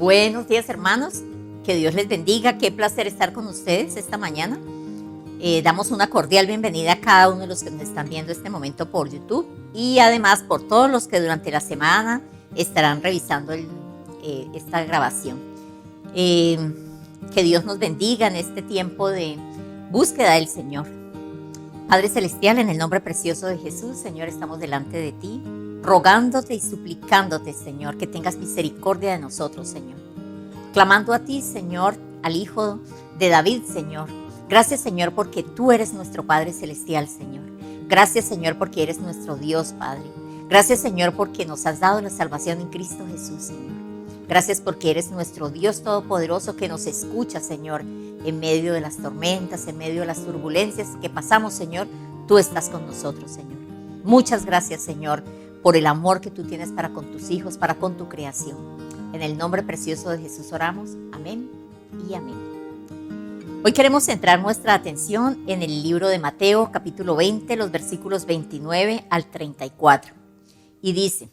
Buenos días, hermanos. Que Dios les bendiga. Qué placer estar con ustedes esta mañana. Damos una cordial bienvenida a cada uno de los que nos están viendo este momento por YouTube y además por todos los que durante la semana estarán revisando esta grabación. Que Dios nos bendiga en este tiempo de búsqueda del Señor. Padre Celestial, en el nombre precioso de Jesús, Señor, estamos delante de ti, rogándote y suplicándote, Señor, que tengas misericordia de nosotros, Señor. Clamando a ti, Señor, al Hijo de David, Señor. Gracias, Señor, porque tú eres nuestro Padre Celestial, Señor. Gracias, Señor, porque eres nuestro Dios, Padre. Gracias, Señor, porque nos has dado la salvación en Cristo Jesús, Señor. Gracias porque eres nuestro Dios Todopoderoso que nos escucha, Señor, en medio de las tormentas, en medio de las turbulencias que pasamos, Señor. Tú estás con nosotros, Señor. Muchas gracias, Señor, por el amor que tú tienes para con tus hijos, para con tu creación. En el nombre precioso de Jesús oramos. Amén y amén. Hoy queremos centrar nuestra atención en el libro de Mateo, capítulo 20, los versículos 29 al 34. Y dice: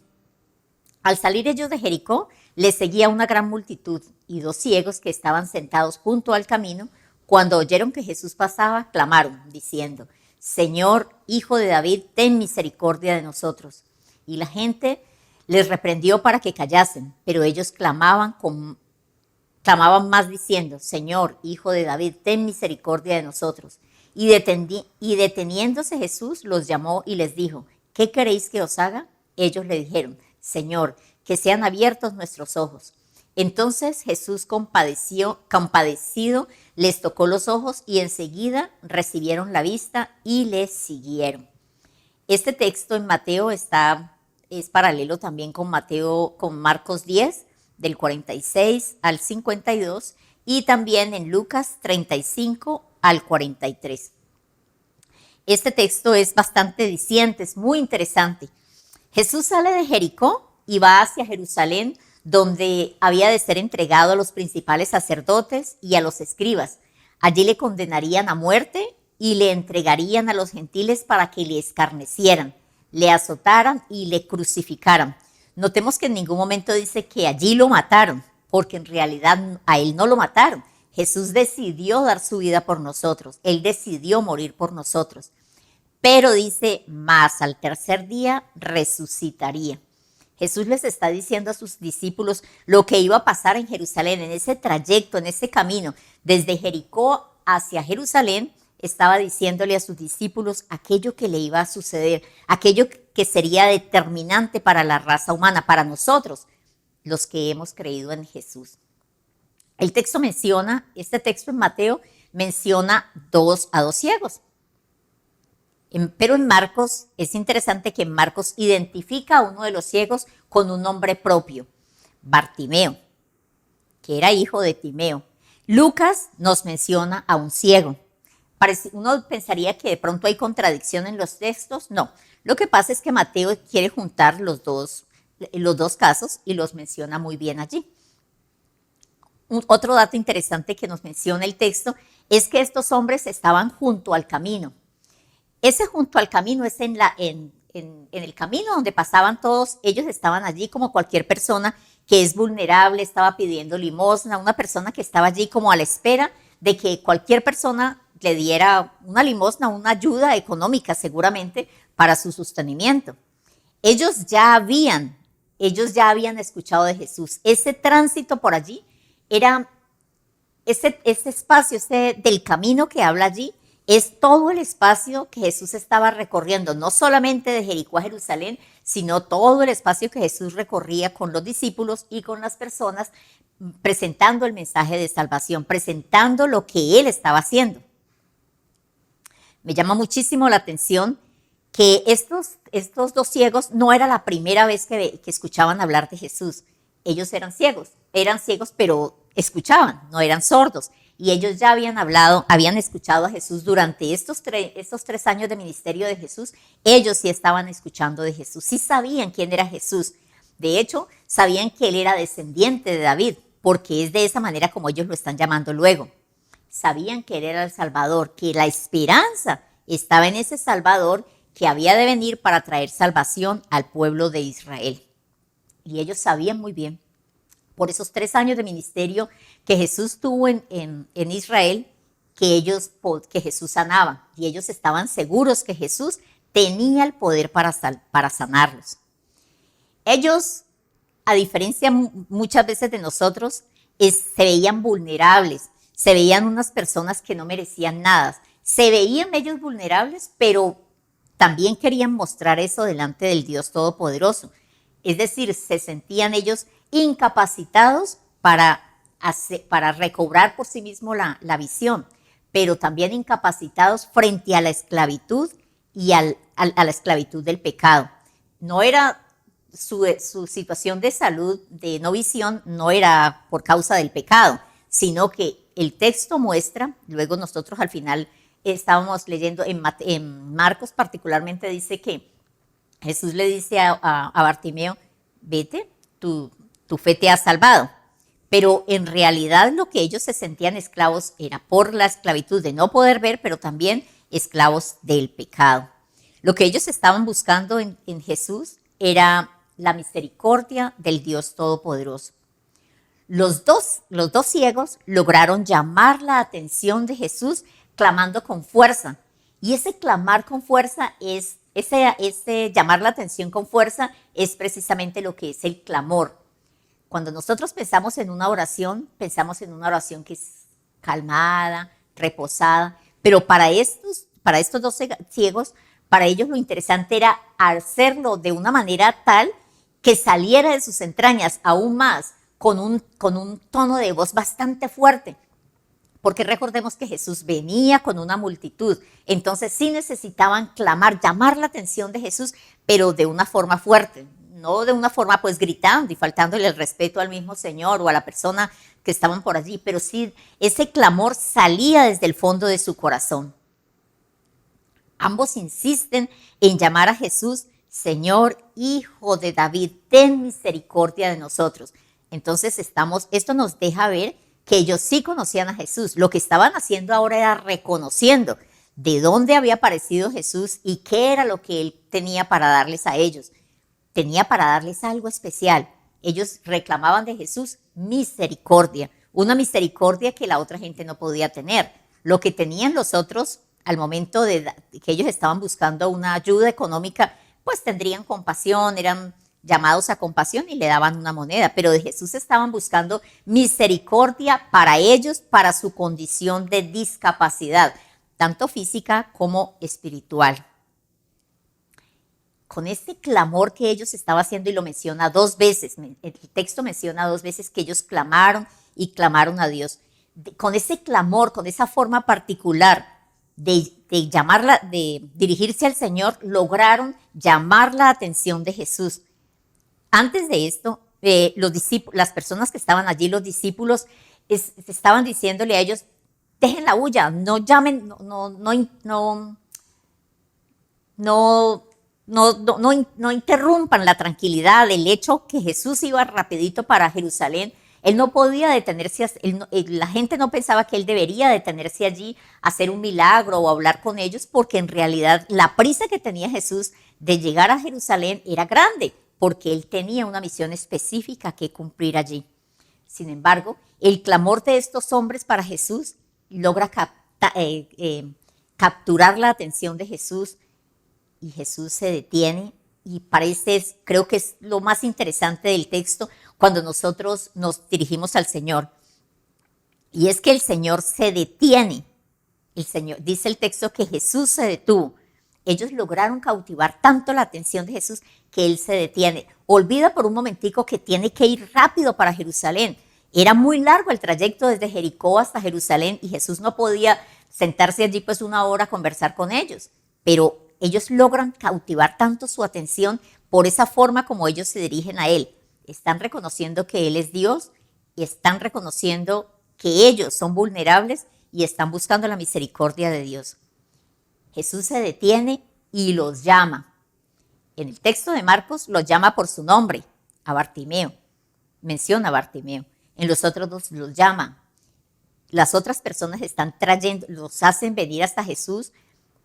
al salir ellos de Jericó, les seguía una gran multitud, y dos ciegos que estaban sentados junto al camino, cuando oyeron que Jesús pasaba, clamaron, diciendo: Señor, Hijo de David, ten misericordia de nosotros. Y la gente les reprendió para que callasen, pero ellos clamaban más diciendo: Señor, Hijo de David, ten misericordia de nosotros. Y deteniéndose Jesús los llamó y les dijo: ¿qué queréis que os haga? Ellos le dijeron: Señor, que sean abiertos nuestros ojos. Entonces Jesús, compadecido, les tocó los ojos y enseguida recibieron la vista y les siguieron. Este texto en Mateo es paralelo también con Marcos 10, del 46 al 52, y también en Lucas 35 al 43. Este texto es bastante diciente, es muy interesante. Jesús sale de Jericó y va hacia Jerusalén, donde había de ser entregado a los principales sacerdotes y a los escribas. Allí le condenarían a muerte y le entregarían a los gentiles para que le escarnecieran, le azotaran y le crucificaran. Notemos que en ningún momento dice que allí lo mataron, porque en realidad a él no lo mataron. Jesús decidió dar su vida por nosotros, él decidió morir por nosotros. Pero dice, más al tercer día resucitaría. Jesús les está diciendo a sus discípulos lo que iba a pasar en Jerusalén, en ese trayecto, en ese camino. Desde Jericó hacia Jerusalén, estaba diciéndole a sus discípulos aquello que le iba a suceder, aquello que sería determinante para la raza humana, para nosotros, los que hemos creído en Jesús. Este texto en Mateo menciona a dos ciegos. Pero en Marcos, es interesante que en Marcos identifica a uno de los ciegos con un nombre propio, Bartimeo, que era hijo de Timeo. Lucas nos menciona a un ciego. Uno pensaría que de pronto hay contradicción en los textos. No, lo que pasa es que Mateo quiere juntar los dos casos y los menciona muy bien allí. Otro dato interesante que nos menciona el texto es que estos hombres estaban junto al camino. Ese junto al camino es en el camino donde pasaban todos. Ellos estaban allí como cualquier persona que es vulnerable, estaba pidiendo limosna, una persona que estaba allí como a la espera de que cualquier persona le diera una limosna, una ayuda económica seguramente para su sostenimiento. Ellos ya habían escuchado de Jesús. Ese tránsito por allí era ese espacio del camino que habla allí. Es todo el espacio que Jesús estaba recorriendo, no solamente de Jericó a Jerusalén, sino todo el espacio que Jesús recorría con los discípulos y con las personas, presentando el mensaje de salvación, presentando lo que él estaba haciendo. Me llama muchísimo la atención que estos dos ciegos no era la primera vez que escuchaban hablar de Jesús. Ellos eran ciegos pero escuchaban, no eran sordos. Y ellos ya habían escuchado a Jesús durante estos 3 años de ministerio de Jesús. Ellos sí estaban escuchando de Jesús, sí sabían quién era Jesús. De hecho, sabían que él era descendiente de David, porque es de esa manera como ellos lo están llamando luego. Sabían que él era el Salvador, que la esperanza estaba en ese Salvador que había de venir para traer salvación al pueblo de Israel. Y ellos sabían muy bien por esos 3 años de ministerio que Jesús tuvo en Israel, que Jesús sanaba, y ellos estaban seguros que Jesús tenía el poder para sanarlos. Ellos, a diferencia muchas veces de nosotros, se veían vulnerables, se veían unas personas que no merecían nada, se veían ellos vulnerables, pero también querían mostrar eso delante del Dios Todopoderoso. Es decir, se sentían ellos incapacitados para recobrar por sí mismos la visión, pero también incapacitados frente a la esclavitud y a la esclavitud del pecado. No era su situación de salud, de no visión, no era por causa del pecado, sino que el texto muestra, luego nosotros al final estábamos leyendo en Marcos particularmente, dice que Jesús le dice a Bartimeo, vete, tu fe te ha salvado. Pero en realidad lo que ellos se sentían esclavos era por la esclavitud de no poder ver, pero también esclavos del pecado. Lo que ellos estaban buscando en Jesús era la misericordia del Dios Todopoderoso. Los dos ciegos lograron llamar la atención de Jesús clamando con fuerza. Y ese clamar con fuerza ese llamar la atención con fuerza es precisamente lo que es el clamor. Cuando nosotros pensamos en una oración que es calmada, reposada, pero para estos 2 ciegos, para ellos lo interesante era hacerlo de una manera tal que saliera de sus entrañas aún más, con un tono de voz bastante fuerte. Porque recordemos que Jesús venía con una multitud, entonces sí necesitaban clamar, llamar la atención de Jesús, pero de una forma fuerte, no de una forma pues gritando y faltándole el respeto al mismo Señor o a la persona que estaban por allí, pero sí ese clamor salía desde el fondo de su corazón. Ambos insisten en llamar a Jesús, Señor, Hijo de David, ten misericordia de nosotros. Entonces esto nos deja ver que ellos sí conocían a Jesús. Lo que estaban haciendo ahora era reconociendo de dónde había aparecido Jesús y qué era lo que él tenía para darles a ellos. Tenía para darles algo especial. Ellos reclamaban de Jesús misericordia, una misericordia que la otra gente no podía tener. Lo que tenían los otros al momento de que ellos estaban buscando una ayuda económica, pues tendrían compasión, eran llamados a compasión y le daban una moneda, pero de Jesús estaban buscando misericordia para ellos, para su condición de discapacidad, tanto física como espiritual. Con este clamor que ellos estaban haciendo, y lo menciona 2 veces, el texto menciona 2 veces que ellos clamaron y clamaron a Dios. Con ese clamor, con esa forma particular de dirigirse al Señor, lograron llamar la atención de Jesús. Antes de esto, las personas que estaban allí, los discípulos, estaban diciéndole a ellos, dejen la bulla, no llamen, no interrumpan la tranquilidad, el hecho que Jesús iba rapidito para Jerusalén. Él no podía detenerse, la gente no pensaba que él debería detenerse allí a hacer un milagro o hablar con ellos, porque en realidad la prisa que tenía Jesús de llegar a Jerusalén era grande, porque él tenía una misión específica que cumplir allí. Sin embargo, el clamor de estos hombres para Jesús logra capturar la atención de Jesús, y Jesús se detiene, y creo que es lo más interesante del texto cuando nosotros nos dirigimos al Señor. Y es que el Señor se detiene. Dice el texto que Jesús se detuvo. Ellos lograron cautivar tanto la atención de Jesús que él se detiene. Olvida por un momentico que tiene que ir rápido para Jerusalén. Era muy largo el trayecto desde Jericó hasta Jerusalén y Jesús no podía sentarse allí pues 1 hora a conversar con ellos. Pero ellos logran cautivar tanto su atención por esa forma como ellos se dirigen a él. Están reconociendo que él es Dios y están reconociendo que ellos son vulnerables y están buscando la misericordia de Dios. Jesús se detiene y los llama. En el texto de Marcos los llama por su nombre, a Bartimeo. Menciona a Bartimeo. En los otros 2 los llama. Las otras personas los hacen venir hasta Jesús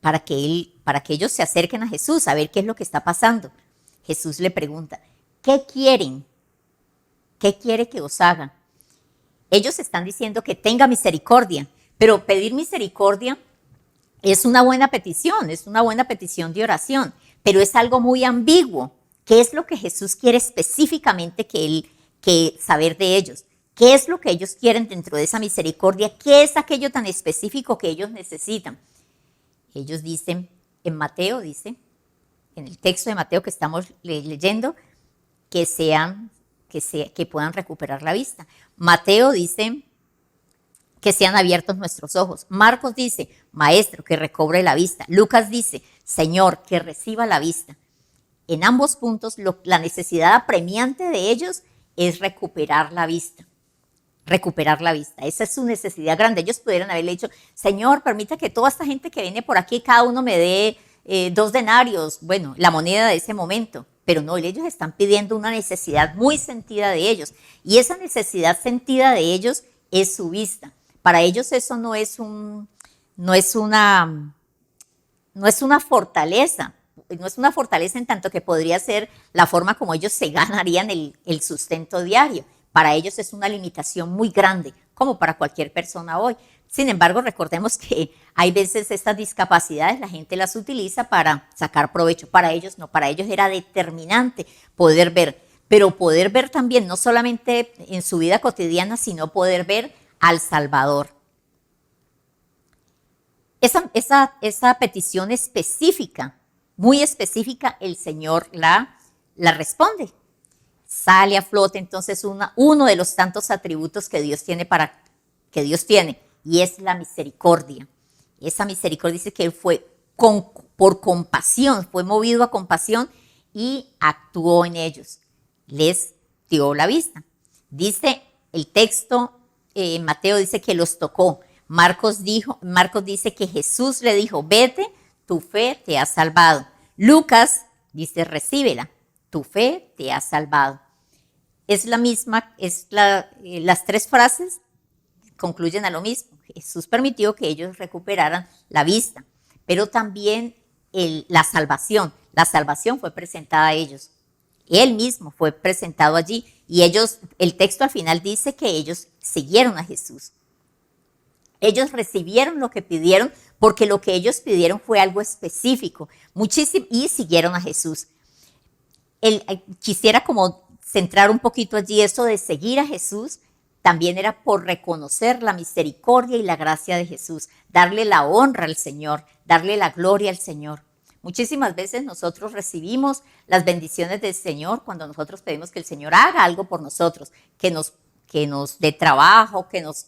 para que ellos se acerquen a Jesús a ver qué es lo que está pasando. Jesús le pregunta, ¿qué quieren? ¿qué quiere que os haga? Ellos están diciendo que tenga misericordia, pero pedir misericordia es una buena petición de oración, pero es algo muy ambiguo. ¿Qué es lo que Jesús quiere específicamente que saber de ellos? ¿Qué es lo que ellos quieren dentro de esa misericordia? ¿Qué es aquello tan específico que ellos necesitan? Ellos dicen, en Mateo dice, en el texto de Mateo que estamos leyendo, que puedan recuperar la vista. Mateo dice que sean abiertos nuestros ojos. Marcos dice, Maestro, que recobre la vista. Lucas dice, Señor, que reciba la vista. En ambos puntos, la necesidad apremiante de ellos es recuperar la vista. Recuperar la vista. Esa es su necesidad grande. Ellos pudieran haberle dicho, Señor, permita que toda esta gente que viene por aquí, cada uno me dé 2 denarios, bueno, la moneda de ese momento. Pero no, ellos están pidiendo una necesidad muy sentida de ellos. Y esa necesidad sentida de ellos es su vista. Para ellos eso no es una fortaleza. No es una fortaleza en tanto que podría ser la forma como ellos se ganarían el sustento diario. Para ellos es una limitación muy grande, como para cualquier persona hoy. Sin embargo, recordemos que hay veces estas discapacidades la gente las utiliza para sacar provecho. Para ellos no, para ellos era determinante poder ver, pero poder ver también no solamente en su vida cotidiana, sino poder ver al Salvador. Esa petición específica, muy específica, el Señor la responde. Sale a flote entonces uno de los tantos atributos que Dios tiene y es la misericordia. Esa misericordia dice que Él fue por compasión, fue movido a compasión y actuó en ellos. Les dio la vista. Dice el texto, Mateo dice que los tocó. Marcos dice que Jesús le dijo, vete, tu fe te ha salvado. Lucas dice, recíbela, tu fe te ha salvado. Es la misma, las 3 frases concluyen a lo mismo. Jesús permitió que ellos recuperaran la vista, pero también la salvación. La salvación fue presentada a ellos. Él mismo fue presentado allí y el texto al final dice que ellos siguieron a Jesús. Ellos recibieron lo que pidieron porque lo que ellos pidieron fue algo específico, muchísimo, y siguieron a Jesús. Quisiera como centrar un poquito allí, eso de seguir a Jesús también era por reconocer la misericordia y la gracia de Jesús, darle la honra al Señor, darle la gloria al Señor. Muchísimas veces nosotros recibimos las bendiciones del Señor cuando nosotros pedimos que el Señor haga algo por nosotros, que nos dé trabajo, que nos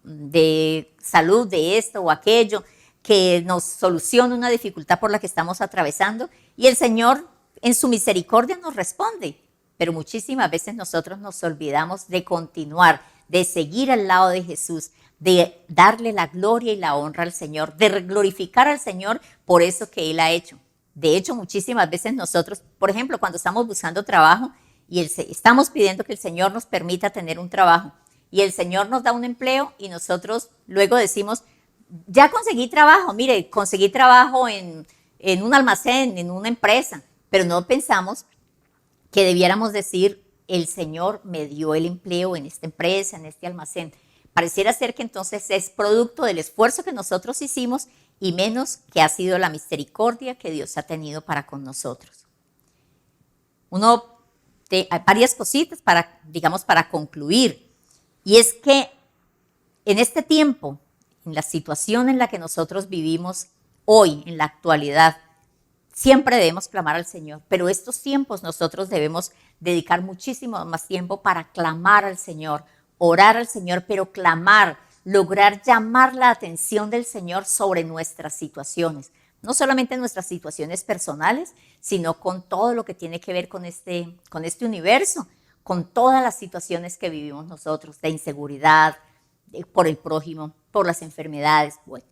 dé salud de esto o aquello, que nos solucione una dificultad por la que estamos atravesando, y el Señor en su misericordia nos responde. Pero muchísimas veces nosotros nos olvidamos de continuar, de seguir al lado de Jesús, de darle la gloria y la honra al Señor, de glorificar al Señor por eso que Él ha hecho. De hecho, muchísimas veces nosotros, por ejemplo, cuando estamos buscando trabajo y estamos pidiendo que el Señor nos permita tener un trabajo y el Señor nos da un empleo y nosotros luego decimos, ya conseguí trabajo, mire, conseguí trabajo en un almacén, en una empresa, pero no pensamos que debiéramos decir, el Señor me dio el empleo en esta empresa, en este almacén. Pareciera ser que entonces es producto del esfuerzo que nosotros hicimos y menos que ha sido la misericordia que Dios ha tenido para con nosotros. Hay varias cositas para concluir. Y es que en este tiempo, en la situación en la que nosotros vivimos hoy, en la actualidad, siempre debemos clamar al Señor, pero estos tiempos nosotros debemos dedicar muchísimo más tiempo para clamar al Señor, orar al Señor, pero clamar, lograr llamar la atención del Señor sobre nuestras situaciones. No solamente nuestras situaciones personales, sino con todo lo que tiene que ver con este universo, con todas las situaciones que vivimos nosotros, de inseguridad, por el prójimo, por las enfermedades. Bueno,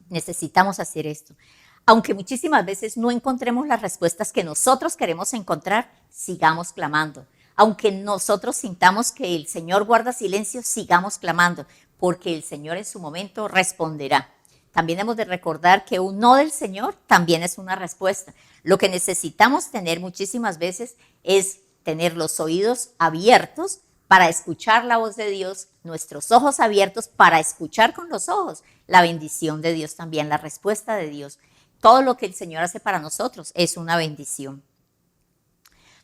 necesitamos hacer esto. Aunque muchísimas veces no encontremos las respuestas que nosotros queremos encontrar, sigamos clamando. Aunque nosotros sintamos que el Señor guarda silencio, sigamos clamando, porque el Señor en su momento responderá. También hemos de recordar que un no del Señor también es una respuesta. Lo que necesitamos tener muchísimas veces es tener los oídos abiertos para escuchar la voz de Dios, nuestros ojos abiertos para escuchar con los ojos la bendición de Dios también, la respuesta de Dios. Todo lo que el Señor hace para nosotros es una bendición.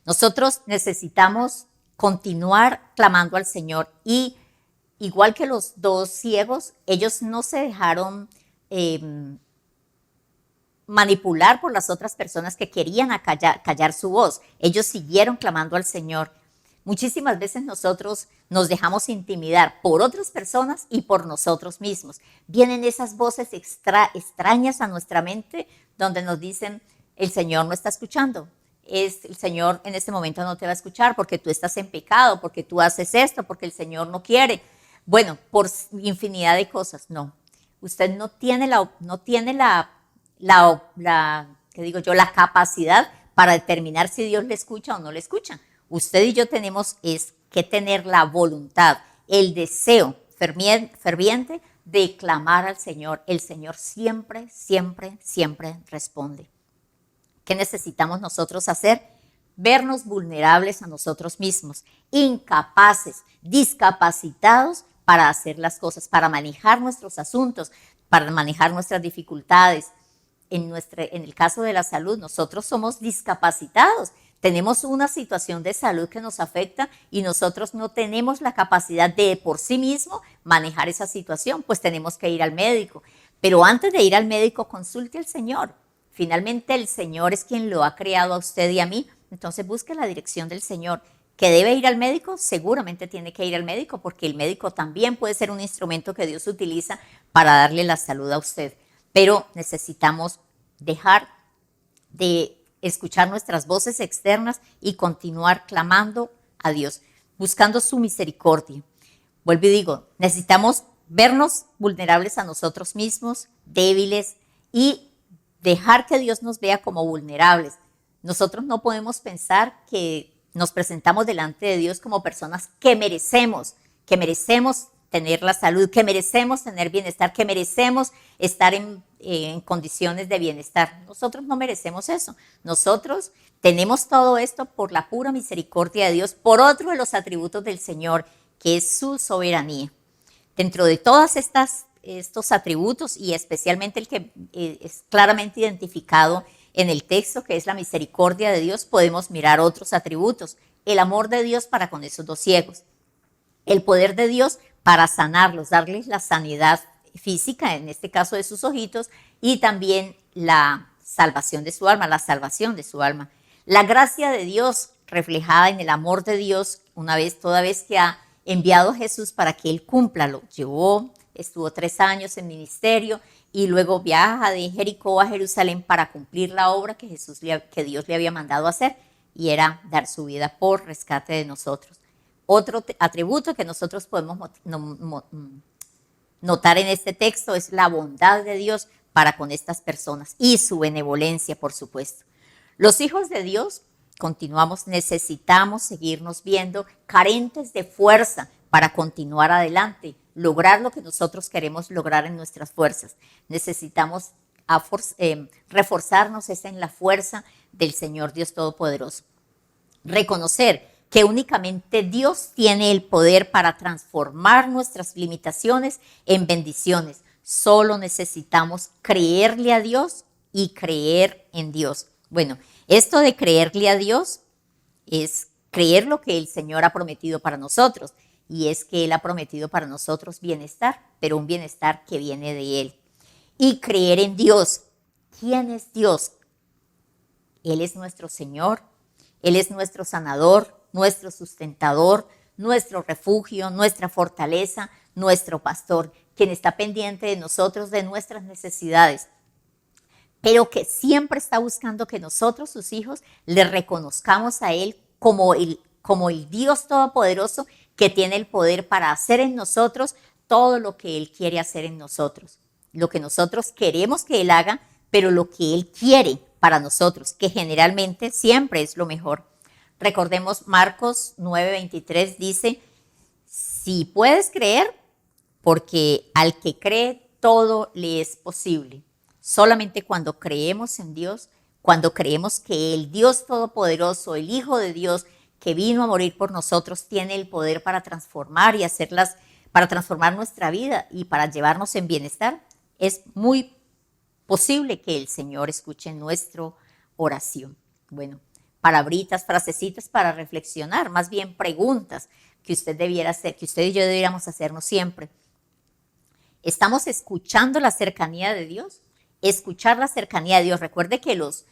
Nosotros necesitamos continuar clamando al Señor y igual que los dos ciegos, ellos no se dejaron manipular por las otras personas que querían callar su voz. Ellos siguieron clamando al Señor. Muchísimas veces nosotros nos dejamos intimidar por otras personas y por nosotros mismos. Vienen esas voces extrañas a nuestra mente donde nos dicen, el Señor no está escuchando. El Señor en este momento no te va a escuchar porque tú estás en pecado, porque tú haces esto, porque el Señor no quiere. Bueno, por infinidad de cosas, no. Usted no tiene la capacidad para determinar si Dios le escucha o no le escucha. Usted y yo tenemos que tener la voluntad, el deseo ferviente de clamar al Señor. El Señor siempre, siempre, siempre responde. ¿Qué necesitamos nosotros hacer? Vernos vulnerables a nosotros mismos, incapaces, discapacitados para hacer las cosas, para manejar nuestros asuntos, para manejar nuestras dificultades. En el caso de la salud, nosotros somos discapacitados. Tenemos una situación de salud que nos afecta y nosotros no tenemos la capacidad de por sí mismo manejar esa situación, pues tenemos que ir al médico. Pero antes de ir al médico, consulte al Señor. Finalmente el Señor es quien lo ha creado a usted y a mí, entonces busque la dirección del Señor. ¿Que debe ir al médico? Seguramente tiene que ir al médico porque el médico también puede ser un instrumento que Dios utiliza para darle la salud a usted. Pero necesitamos dejar de escuchar nuestras voces externas y continuar clamando a Dios, buscando su misericordia. Vuelvo y digo, necesitamos vernos vulnerables a nosotros mismos, débiles, y dejar que Dios nos vea como vulnerables. Nosotros no podemos pensar que nos presentamos delante de Dios como personas que merecemos tener la salud, que merecemos tener bienestar, que merecemos estar en condiciones de bienestar. Nosotros no merecemos eso. Nosotros tenemos todo esto por la pura misericordia de Dios, por otro de los atributos del Señor, que es su soberanía. Dentro de todas estos atributos, y especialmente el que es claramente identificado en el texto, que es la misericordia de Dios, podemos mirar otros atributos. El amor de Dios para con esos dos ciegos. El poder de Dios para sanarlos, darles la sanidad física, en este caso de sus ojitos, y también la salvación de su alma, la salvación de su alma. La gracia de Dios reflejada en el amor de Dios, toda vez que ha enviado a Jesús para que Él cumpla, lo llevó, estuvo 3 años en ministerio y luego viaja de Jericó a Jerusalén para cumplir la obra que Dios le había mandado hacer, y era dar su vida por rescate de nosotros. Otro atributo que nosotros podemos notar en este texto es la bondad de Dios para con estas personas y su benevolencia, por supuesto. Los hijos de Dios, continuamos, necesitamos seguirnos viendo carentes de fuerza para continuar adelante, lograr lo que nosotros queremos lograr en nuestras fuerzas. Necesitamos reforzarnos en la fuerza del Señor Dios Todopoderoso. Reconocer que únicamente Dios tiene el poder para transformar nuestras limitaciones en bendiciones. Solo necesitamos creerle a Dios y creer en Dios. Bueno, esto de creerle a Dios es creer lo que el Señor ha prometido para nosotros, y es que Él ha prometido para nosotros bienestar, pero un bienestar que viene de Él. Y creer en Dios. ¿Quién es Dios? Él es nuestro Señor, Él es nuestro sanador, nuestro sustentador, nuestro refugio, nuestra fortaleza, nuestro pastor, quien está pendiente de nosotros, de nuestras necesidades, pero que siempre está buscando que nosotros, sus hijos, le reconozcamos a Él como el Dios Todopoderoso que tiene el poder para hacer en nosotros todo lo que Él quiere hacer en nosotros. Lo que nosotros queremos que Él haga, pero lo que Él quiere para nosotros, que generalmente siempre es lo mejor. Recordemos Marcos 9:23 dice, si puedes creer, porque al que cree todo le es posible. Solamente cuando creemos en Dios, cuando creemos que el Dios Todopoderoso, el Hijo de Dios, que vino a morir por nosotros, tiene el poder para transformar y hacerlas, para transformar nuestra vida y para llevarnos en bienestar, es muy posible que el Señor escuche nuestra oración. Bueno, palabritas, frasecitas para reflexionar, más bien preguntas que usted debiera hacer, que usted y yo deberíamos hacernos siempre. ¿Estamos escuchando la cercanía de Dios? Escuchar la cercanía de Dios. Recuerde que los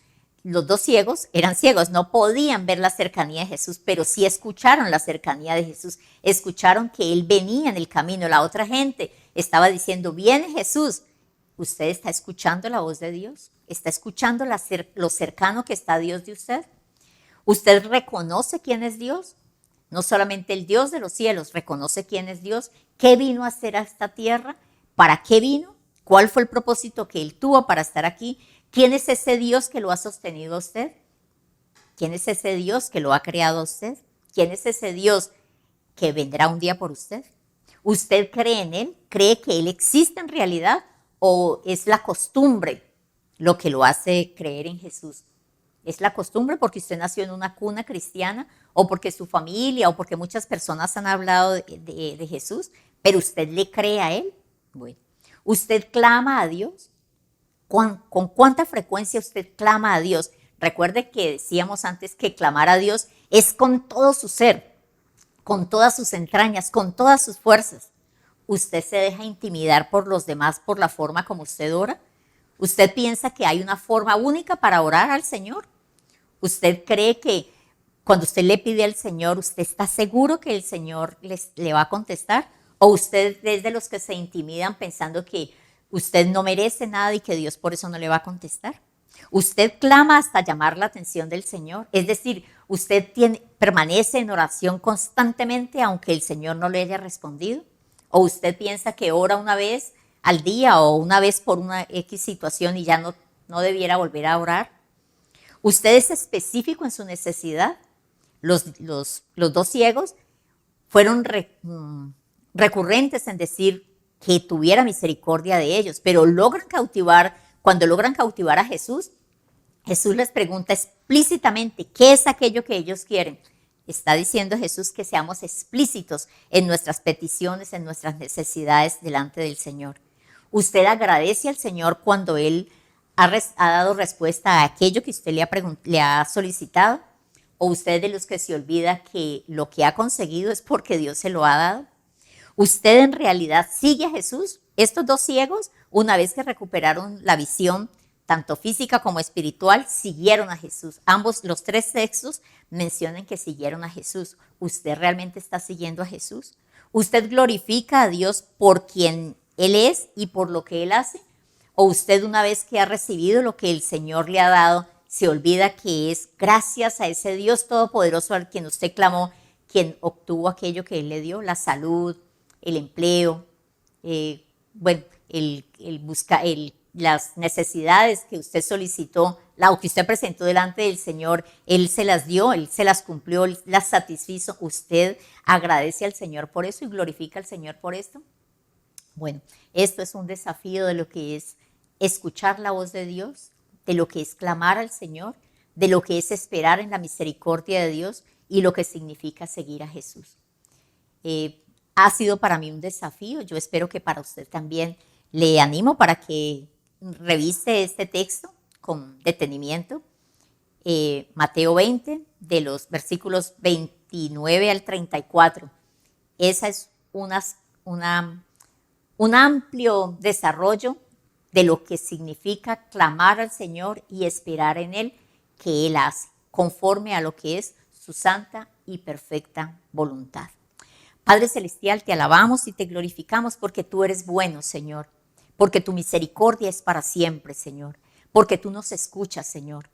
dos ciegos eran ciegos, no podían ver la cercanía de Jesús, pero sí escucharon la cercanía de Jesús. Escucharon que Él venía en el camino. La otra gente estaba diciendo, viene Jesús. ¿Usted está escuchando la voz de Dios? ¿Está escuchando lo cercano que está Dios de usted? ¿Usted reconoce quién es Dios? No solamente el Dios de los cielos, reconoce quién es Dios, qué vino a hacer a esta tierra, para qué vino, cuál fue el propósito que Él tuvo para estar aquí, quién es ese Dios que lo ha sostenido a usted, quién es ese Dios que lo ha creado a usted, quién es ese Dios que vendrá un día por usted. ¿Usted cree en Él? ¿Cree que Él existe en realidad o es la costumbre lo que lo hace creer en Jesús? ¿Es la costumbre porque usted nació en una cuna cristiana o porque su familia o porque muchas personas han hablado de Jesús, pero usted le cree a Él? Bueno, ¿usted clama a Dios? ¿Con cuánta frecuencia usted clama a Dios? Recuerde que decíamos antes que clamar a Dios es con todo su ser, con todas sus entrañas, con todas sus fuerzas. ¿Usted se deja intimidar por los demás por la forma como usted ora? ¿Usted piensa que hay una forma única para orar al Señor? ¿Usted cree que cuando usted le pide al Señor, usted está seguro que el Señor le va a contestar? ¿O usted es de los que se intimidan pensando que usted no merece nada y que Dios por eso no le va a contestar? ¿Usted clama hasta llamar la atención del Señor? Es decir, ¿usted permanece en oración constantemente aunque el Señor no le haya respondido? ¿O usted piensa que ora una vez al día o una vez por una X situación y ya no debiera volver a orar? ¿Usted es específico en su necesidad? Los dos ciegos fueron recurrentes en decir que tuviera misericordia de ellos, pero cuando logran cautivar a Jesús, Jesús les pregunta explícitamente qué es aquello que ellos quieren. Está diciendo Jesús que seamos explícitos en nuestras peticiones, en nuestras necesidades delante del Señor. ¿Usted agradece al Señor cuando Él ha dado respuesta a aquello que usted le ha solicitado? ¿O usted es de los que se olvida que lo que ha conseguido es porque Dios se lo ha dado? ¿Usted en realidad sigue a Jesús? Estos dos ciegos, una vez que recuperaron la visión, tanto física como espiritual, siguieron a Jesús. Ambos, los tres textos, mencionan que siguieron a Jesús. ¿Usted realmente está siguiendo a Jesús? ¿Usted glorifica a Dios por quien Él es y por lo que Él hace? ¿O usted, una vez que ha recibido lo que el Señor le ha dado, se olvida que es gracias a ese Dios todopoderoso al quien usted clamó, quien obtuvo aquello que Él le dio, la salud, el empleo, las necesidades que usted solicitó, o que usted presentó delante del Señor, Él se las dio, Él se las cumplió, Él las satisfizo? ¿Usted agradece al Señor por eso y glorifica al Señor por esto? Bueno, esto es un desafío de lo que es escuchar la voz de Dios, de lo que es clamar al Señor, de lo que es esperar en la misericordia de Dios y lo que significa seguir a Jesús. Ha sido para mí un desafío, yo espero que para usted también. Le animo para que revise este texto con detenimiento. Mateo 20, de los versículos 29 al 34. Esa es un amplio desarrollo de lo que significa clamar al Señor y esperar en Él, que Él hace, conforme a lo que es su santa y perfecta voluntad. Padre Celestial, te alabamos y te glorificamos porque tú eres bueno, Señor, porque tu misericordia es para siempre, Señor, porque tú nos escuchas, Señor,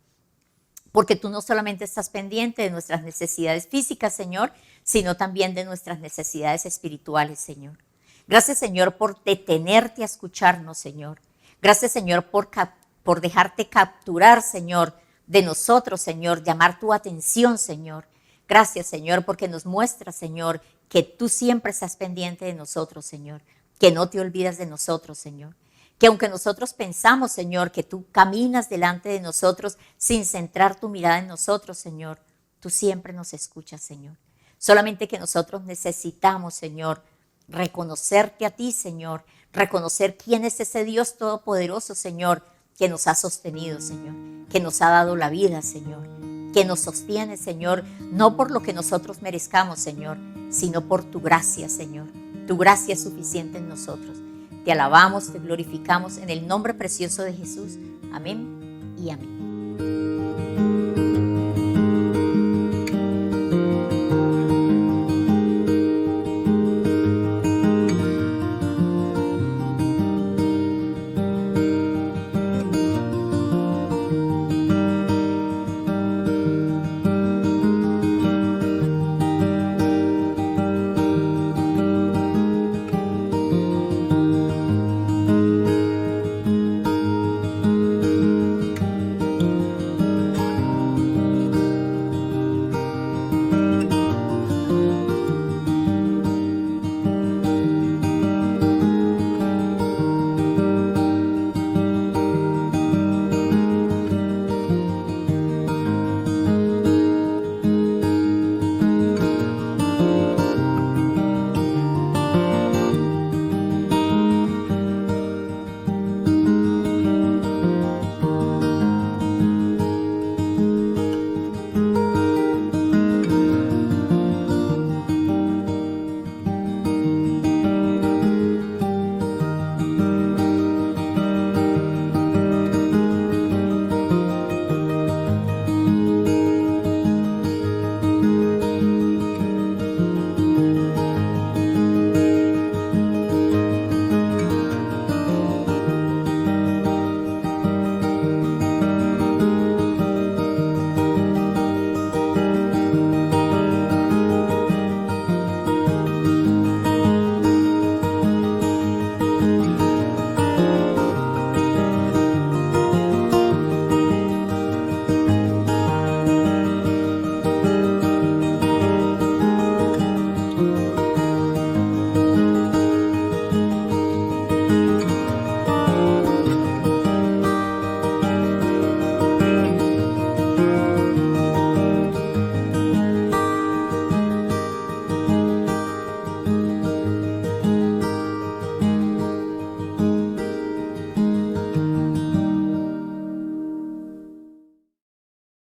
porque tú no solamente estás pendiente de nuestras necesidades físicas, Señor, sino también de nuestras necesidades espirituales, Señor. Gracias, Señor, por detenerte a escucharnos, Señor. Gracias, Señor, por dejarte capturar, Señor, de nosotros, Señor, llamar tu atención, Señor. Gracias, Señor, porque nos muestras, Señor, que tú siempre estás pendiente de nosotros, Señor, que no te olvidas de nosotros, Señor. Que aunque nosotros pensamos, Señor, que tú caminas delante de nosotros sin centrar tu mirada en nosotros, Señor, Tú siempre nos escuchas, Señor. Solamente que nosotros necesitamos, Señor, reconocerte a ti, Señor, reconocer quién es ese Dios todopoderoso, Señor, que nos ha sostenido, Señor, que nos ha dado la vida, Señor, que nos sostiene, Señor, no por lo que nosotros merezcamos, Señor, sino por tu gracia, Señor. Tu gracia es suficiente en nosotros. Te alabamos, te glorificamos en el nombre precioso de Jesús. Amén y amén.